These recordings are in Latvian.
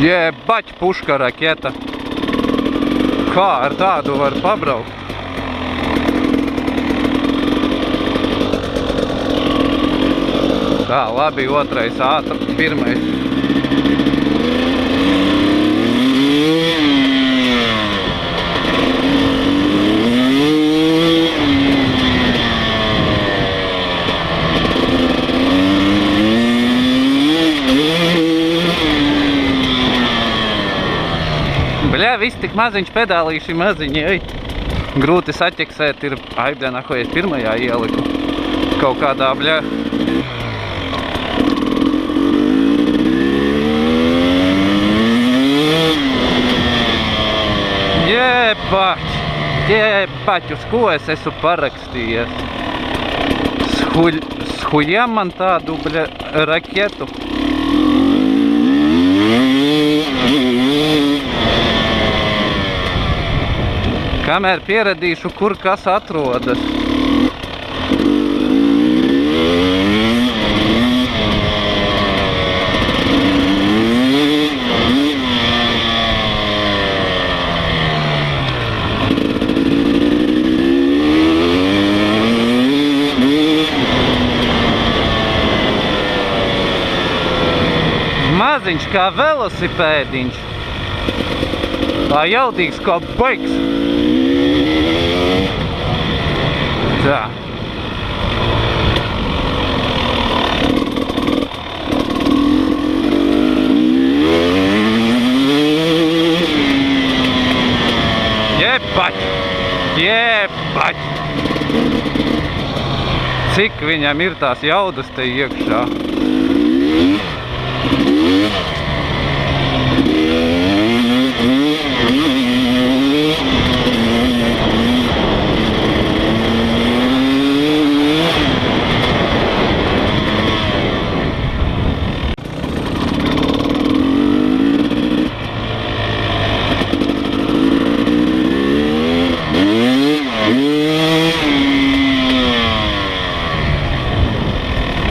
Jebać puška raketa. Kā ar tādu var pabraukt? Tā, labi, otrais ātri, pirmais. Bļā, viss tik maziņš pedālīši maziņi, ej. Grūti saķeksēt ir, aibdēnā, ko es pirmajā ieliku. Kaut kādā, bļā. Jebać, uz ko es esmu parakstījies? Shuļam man tādu, bļā, raketu. Kamēr pieradīšu, kur kas atrodas. Maziņš kā velosipēdiņš. Tā jaudīgs kā baigs. Tā. Jebać! Cik viņam ir tās jaudas te iekšā?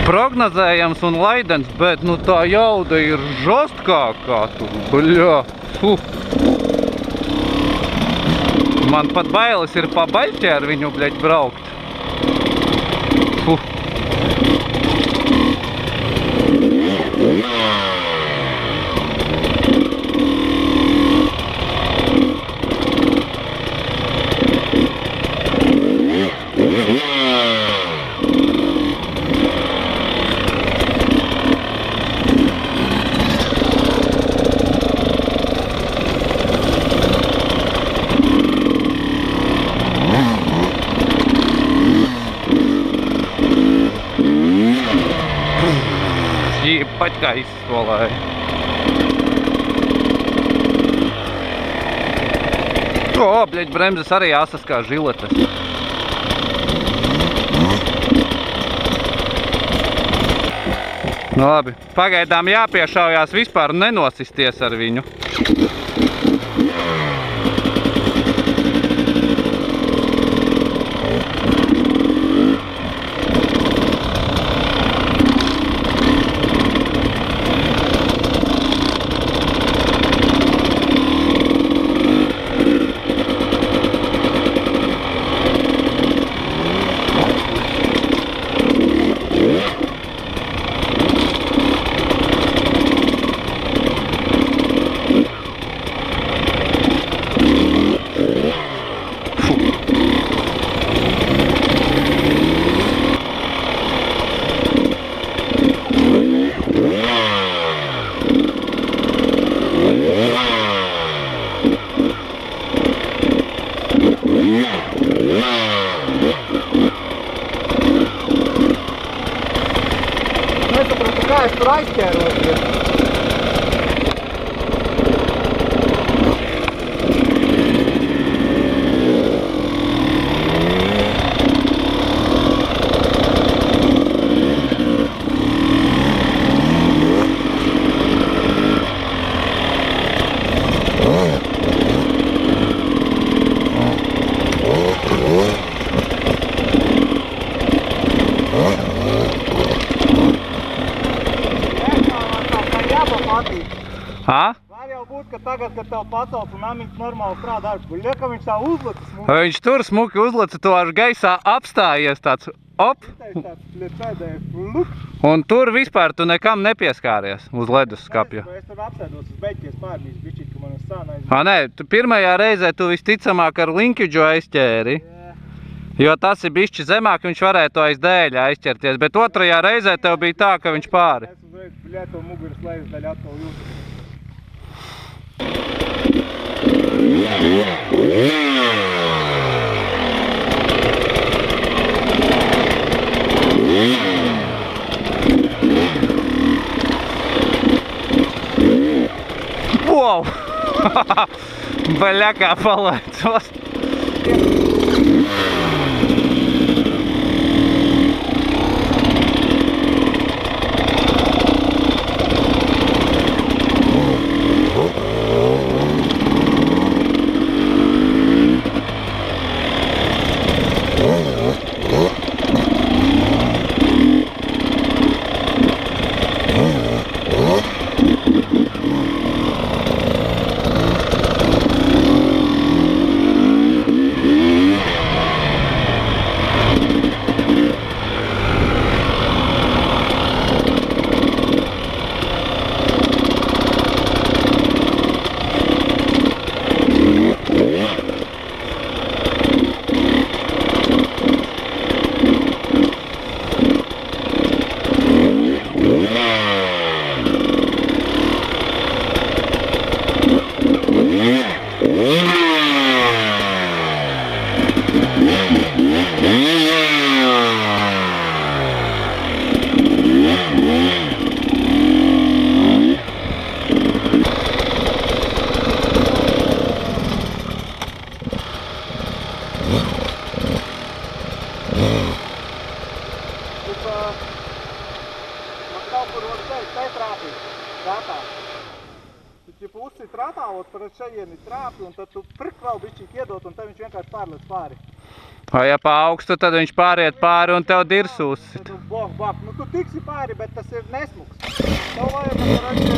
Prognozējams un laidens, bet nu tā jauda ir žostkākā tu, bļā, Man pat bailes ir pa baļķi ar viņu, bļaļ, braukt. Jebać kā izskolāja. O, bļaļ, bremzes arī asas kā žiletes. Nu labi, pagaidām jāpiešaujās vispār nenosisties ar viņu. Nesapratu, kā es tur aizķēros. Hã? Var jau būt, ka tagad, kad tev pacels un amins normāli strādā, ka viņš tā uzlicis mums. Viņš tur smuki uzlica, tu ar gaisā apstājies tāds, op, Tāds pēdējais luk. un tur vispār tu nekam nepieskāries uz ledus skapja. Es tur apsēdos uz beigties pārmīs bišķīt, ka man uz sāna aiz... Nē, tu pirmajā reizē tu visticamāk ar linkidžu aizķēri, jo tas ir bišķi zemāk, viņš varētu aiz dēļa aizķerties, bet otrajā reizē tev bija tā, ka viņš pāri. Es uzreiz, to muguras lejas daļu atkal jūtu. Wow! Baļā kā palaicos. Man kaut kur var teikt, te trāpīt, trātā. Tu ķipa uzcīt trātā, ot par šajieni trāpi, un tad tu prk vēl bišķīt iedot, un te viņš vienkārši pārliec pāri. Vai ja pa augstu, tad viņš pāriet pāri un tev dirs uzsit. Tad tu bok, nu tu tiksi pāri, bet tas ir nesmuks. Tev vajag atvarēt...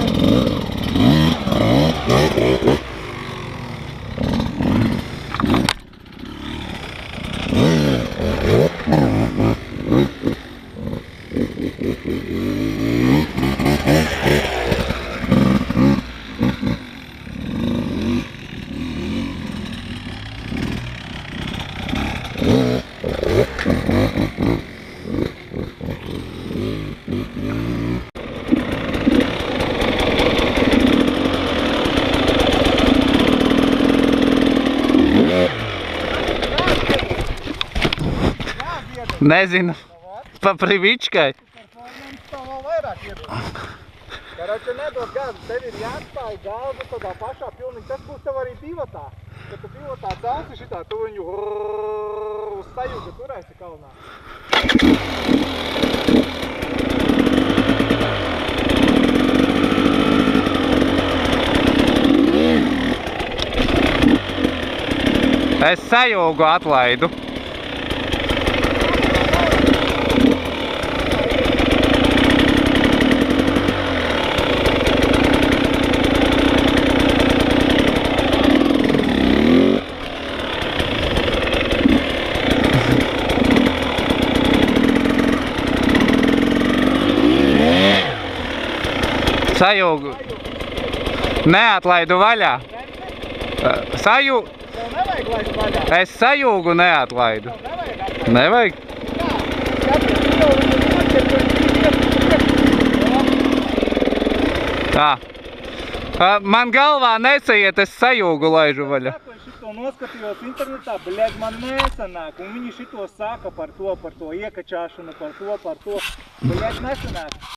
Nezinu, pa privičkai. Performance tā vēl vairāk iedod. Karoče, nedod gāzi, tev ir jāatstāj gāzi tādā pašā pilnīgi. Tas būs tev arī pivotā. Kad tu pivotā celsi šitā, tu viņu uz sajūga turēsi kalnā. Es sajūgu atlaidu. Sajūgu. Neatlaidu vaļā. Sajūgu. Tev nevajag laist vaļā. Es sajūgu neatlaidu. Tev nevajag atlaist. Nevajag? Tā. Man galvā nesaiet, es sajūgu laižu vaļā. Es šito noskatījos internetā, bļēd, man nesanāk. Un viņi šito saka par to iekačāšanu, par to. Bļēd, nesanāk.